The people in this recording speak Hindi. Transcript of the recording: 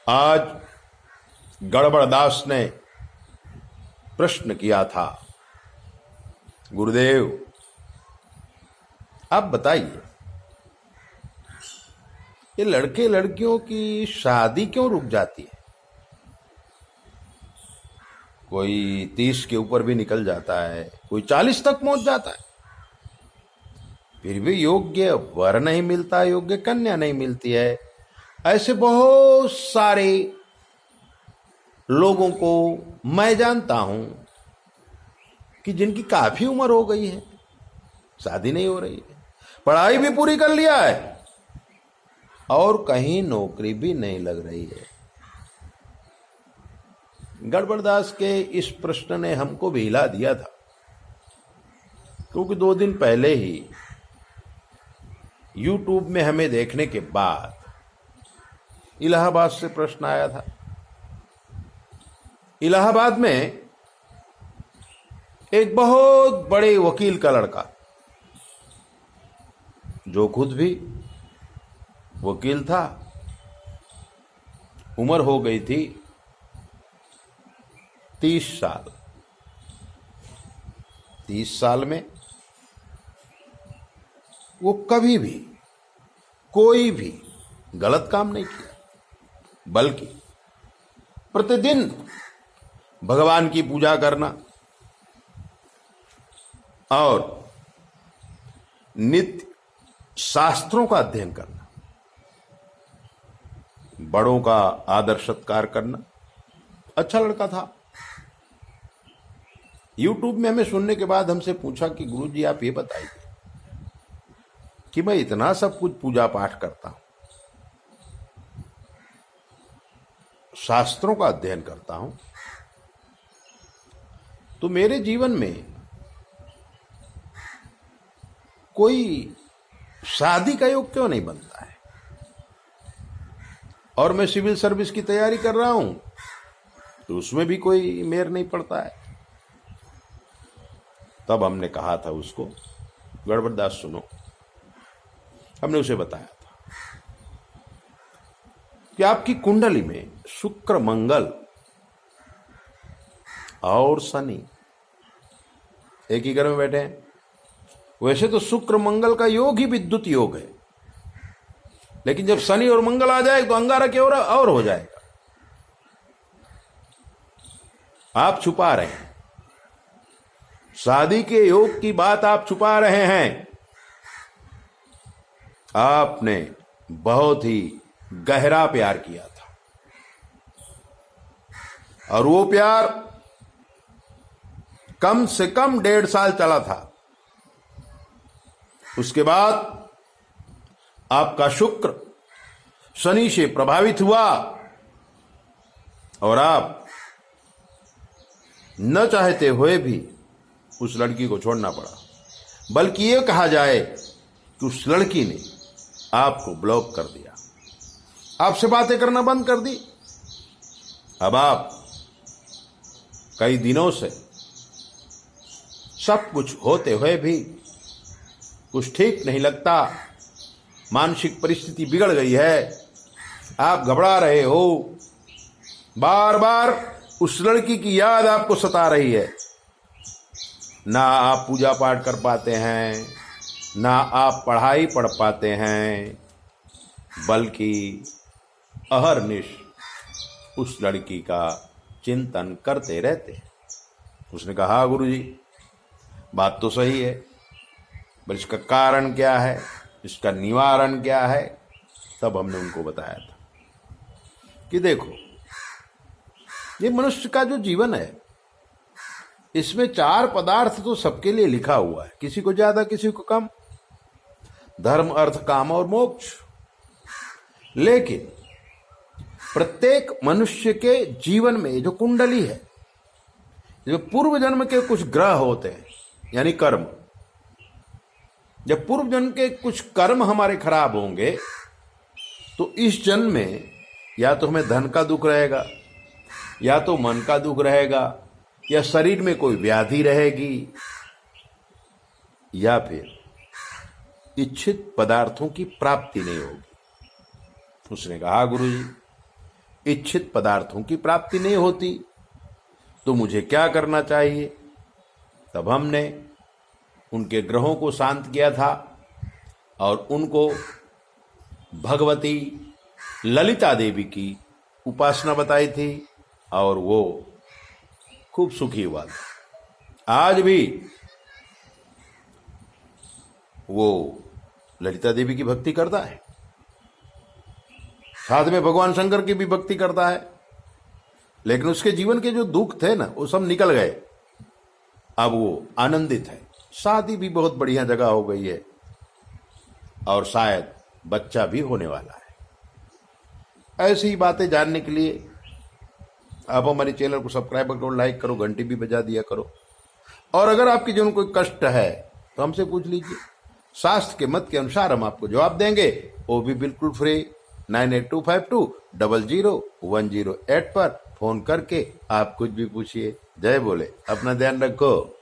आज गड़बड़दास ने प्रश्न किया था, गुरुदेव आप बताइए, ये लड़के लड़कियों की शादी क्यों रुक जाती है? कोई 30 के ऊपर भी निकल जाता है, कोई 40 तक पहुंच जाता है, फिर भी योग्य वर नहीं मिलता, योग्य कन्या नहीं मिलती है। ऐसे बहुत सारे लोगों को मैं जानता हूं कि जिनकी काफी उम्र हो गई है, शादी नहीं हो रही है, पढ़ाई भी पूरी कर लिया है और कहीं नौकरी भी नहीं लग रही है। गड़बड़दास के इस प्रश्न ने हमको भी हिला दिया था, क्योंकि 2 दिन पहले ही YouTube में हमें देखने के बाद इलाहाबाद से प्रश्न आया था। इलाहाबाद में एक बहुत बड़े वकील का लड़का, जो खुद भी वकील था, उम्र हो गई थी 30 साल। 30 साल में वो कभी भी कोई भी गलत काम नहीं किया, बल्कि प्रतिदिन भगवान की पूजा करना और नित्य शास्त्रों का अध्ययन करना, बड़ों का आदर सत्कार करना, अच्छा लड़का था। YouTube में हमें सुनने के बाद हमसे पूछा कि गुरुजी आप ये बताइए कि मैं इतना सब कुछ पूजा पाठ करता हूं, शास्त्रों का अध्ययन करता हूं, तो मेरे जीवन में कोई शादी का योग क्यों नहीं बनता है? और मैं सिविल सर्विस की तैयारी कर रहा हूं तो उसमें भी कोई मेल नहीं पड़ता है। तब हमने कहा था उसको, गड़बड़दास सुनो, हमने उसे बताया था कि आपकी कुंडली में शुक्र, मंगल और शनि एक ही घर में बैठे हैं। वैसे तो शुक्र मंगल का योग ही विद्युत योग है, लेकिन जब शनि और मंगल आ जाए तो अंगारक और हो जाएगा। आप छुपा रहे हैं, शादी के योग की बात आप छुपा रहे हैं। आपने बहुत ही गहरा प्यार किया था और वो प्यार कम से कम 1.5 साल चला था। उसके बाद आपका शुक्र शनि से प्रभावित हुआ और आप न चाहते हुए भी उस लड़की को छोड़ना पड़ा, बल्कि यह कहा जाए कि उस लड़की ने आपको ब्लॉक कर दिया, आपसे बातें करना बंद कर दी। अब आप कई दिनों से सब कुछ होते हुए भी कुछ ठीक नहीं लगता, मानसिक परिस्थिति बिगड़ गई है, आप घबरा रहे हो, बार बार उस लड़की की याद आपको सता रही है। ना आप पूजा पाठ कर पाते हैं, ना आप पढ़ाई पढ़ पाते हैं, बल्कि अहरनिश उस लड़की का चिंतन करते रहते हैं। उसने कहा, हाँ गुरुजी बात तो सही है, पर इसका कारण क्या है, इसका निवारण क्या है? तब हमने उनको बताया था कि देखो, ये मनुष्य का जो जीवन है, इसमें 4 पदार्थ तो सबके लिए लिखा हुआ है, किसी को ज्यादा किसी को कम, धर्म अर्थ काम और मोक्ष। लेकिन प्रत्येक मनुष्य के जीवन में जो कुंडली है, जो पूर्व जन्म के कुछ ग्रह होते हैं, यानी कर्म, जब पूर्व जन्म के कुछ कर्म हमारे खराब होंगे तो इस जन्म में या तो हमें धन का दुख रहेगा, या तो मन का दुख रहेगा, या शरीर में कोई व्याधि रहेगी, या फिर इच्छित पदार्थों की प्राप्ति नहीं होगी। उसने कहा, गुरुजी इच्छित पदार्थों की प्राप्ति नहीं होती, तो मुझे क्या करना चाहिए? तब हमने उनके ग्रहों को शांत किया था और उनको भगवती ललिता देवी की उपासना बताई थी और वो खूब सुखी हुआ था। आज भी वो ललिता देवी की भक्ति करता है, साथ में भगवान शंकर की भी भक्ति करता है, लेकिन उसके जीवन के जो दुख थे ना वो सब निकल गए। अब वो आनंदित है, शादी भी बहुत बढ़िया जगह हो गई है और शायद बच्चा भी होने वाला है। ऐसी ही बातें जानने के लिए आप हमारे चैनल को सब्सक्राइब करो, लाइक करो, घंटी भी बजा दिया करो। और अगर आपके जीवन कोई कष्ट है तो हमसे पूछ लीजिए, शास्त्र के मत के अनुसार हम आपको जवाब देंगे, वो भी बिल्कुल फ्री। 9825200108 पर फोन करके आप कुछ भी पूछिए। जय बोले, अपना ध्यान रखो।